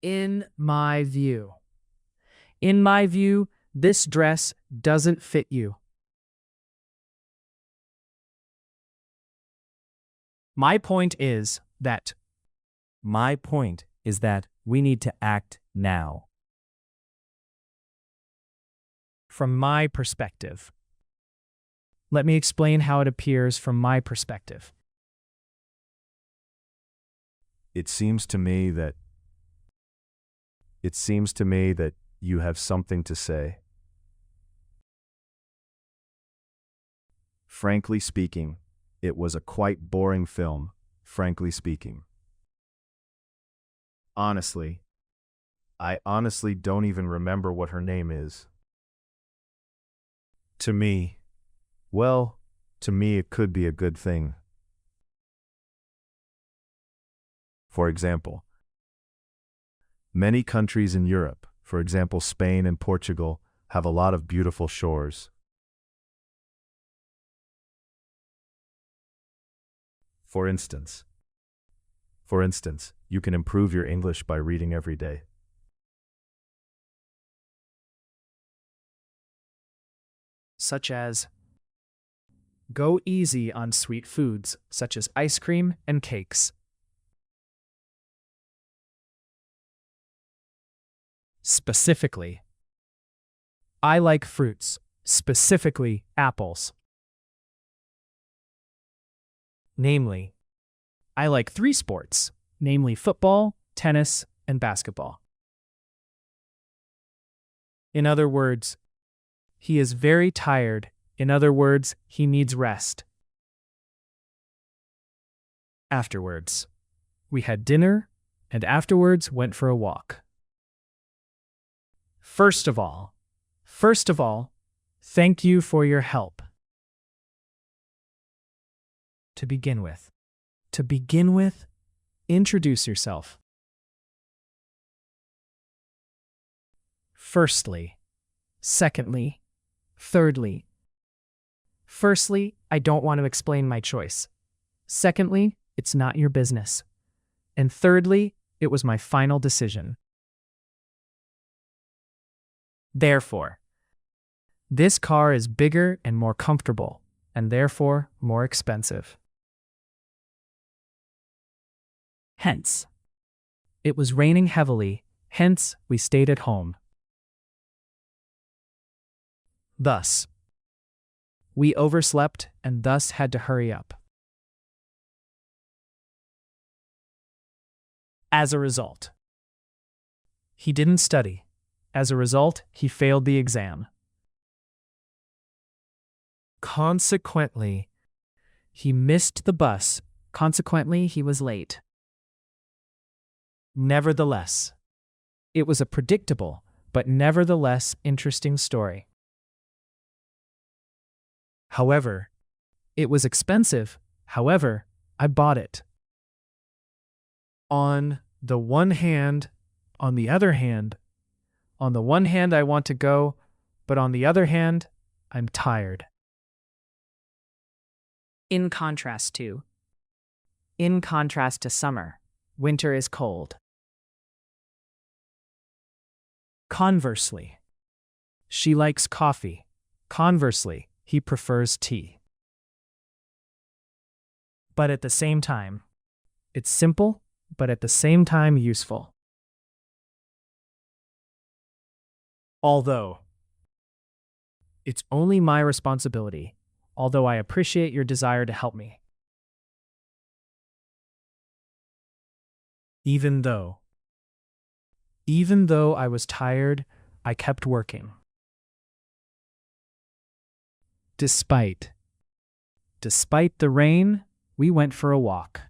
In my view. In my view, this dress doesn't fit you. My point is that. My point is that we need to act now. From my perspective. Let me explain how it appears from my perspective. It seems to me that you have something to say. Frankly speaking, it was a quite boring film, frankly speaking. Honestly, I honestly don't even remember what her name is. To me, it could be a good thing. For example, many countries in Europe, for example Spain and Portugal, have a lot of beautiful shores. For instance, you can improve your English by reading every day. Such as, go easy on sweet foods, such as ice cream and cakes. Specifically, I like fruits, specifically apples. Namely, I like 3 sports, namely football, tennis, and basketball. In other words, he is very tired. In other words, he needs rest. Afterwards, we had dinner, and afterwards went for a walk. First of all, thank you for your help. To begin with, introduce yourself. Firstly, secondly, thirdly. Firstly, I don't want to explain my choice. Secondly, it's not your business. And thirdly, it was my final decision. Therefore, this car is bigger and more comfortable, and therefore more expensive. Hence, it was raining heavily, hence we stayed at home. Thus, we overslept and thus had to hurry up. As a result, he didn't study. As a result, he failed the exam. Consequently, he missed the bus. Consequently, he was late. Nevertheless, it was a predictable, but nevertheless interesting story. However, it was expensive. However, I bought it. On the one hand, I want to go, but on the other hand, I'm tired. In contrast to summer, winter is cold. Conversely, she likes coffee. Conversely, he prefers tea. But at the same time, it's simple, but at the same time useful. Although, it's only my responsibility, although I appreciate your desire to help me. Even though I was tired, I kept working. Despite the rain, we went for a walk.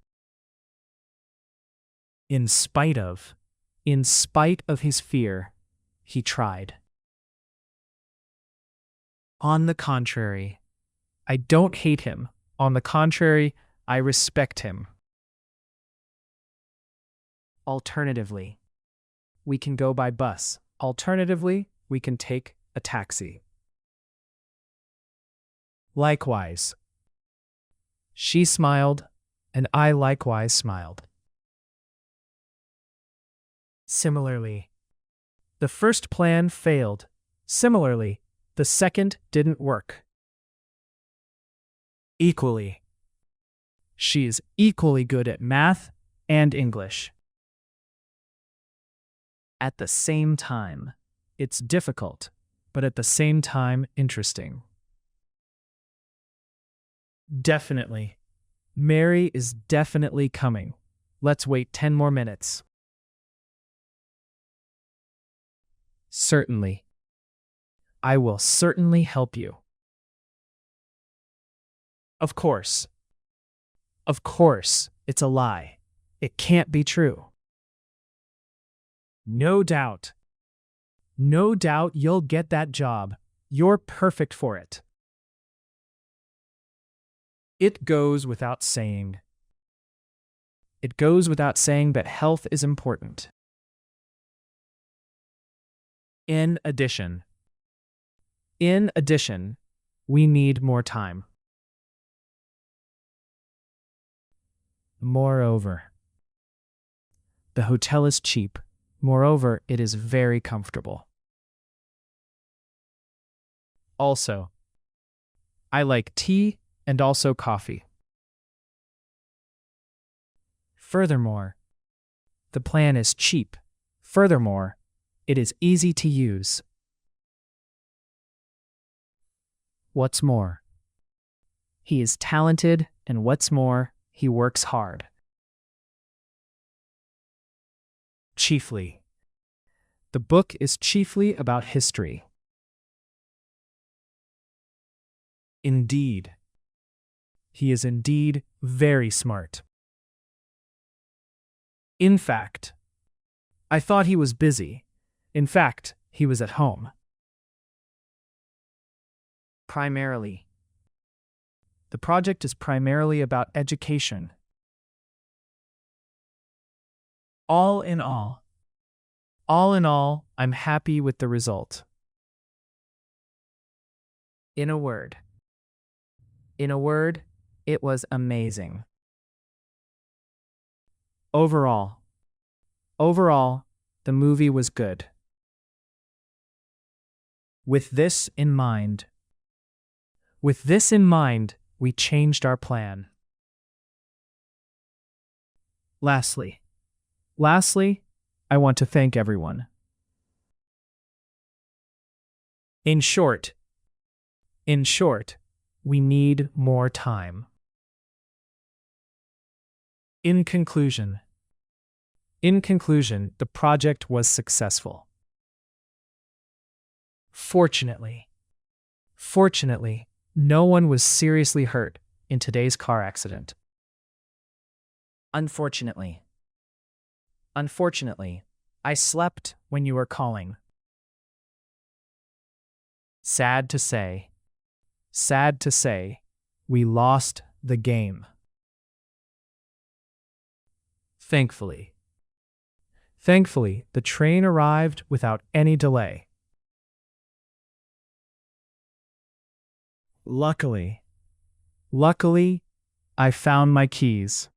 In spite of his fear, he tried. On the contrary, I don't hate him. On the contrary, I respect him. Alternatively, we can go by bus. Alternatively, we can take a taxi. Likewise, she smiled, and I likewise smiled. Similarly, the first plan failed. Similarly, the second didn't work. Equally. She is equally good at math and English. At the same time, it's difficult, but at the same time interesting. Definitely. Mary is definitely coming. Let's wait 10 more minutes. Certainly. I will certainly help you. Of course. Of course, it's a lie. It can't be true. No doubt. No doubt you'll get that job. You're perfect for it. It goes without saying. It goes without saying that health is important. In addition. In addition, we need more time. Moreover. The hotel is cheap. Moreover, it is very comfortable. Also, I like tea and also coffee. Furthermore, the plan is cheap. Furthermore, it is easy to use. What's more, he is talented, and what's more, he works hard. Chiefly. The book is chiefly about history. Indeed. He is indeed very smart. In fact, I thought he was busy. In fact, he was at home. Primarily. The project is primarily about education. All in all, I'm happy with the result. In a word, it was amazing. Overall, the movie was good. With this in mind, we changed our plan. Lastly, I want to thank everyone. In short, we need more time. In conclusion, the project was successful. Fortunately, no one was seriously hurt in today's car accident. Unfortunately, I slept when you were calling. Sad to say, we lost the game. Thankfully, the train arrived without any delay. Luckily, I found my keys.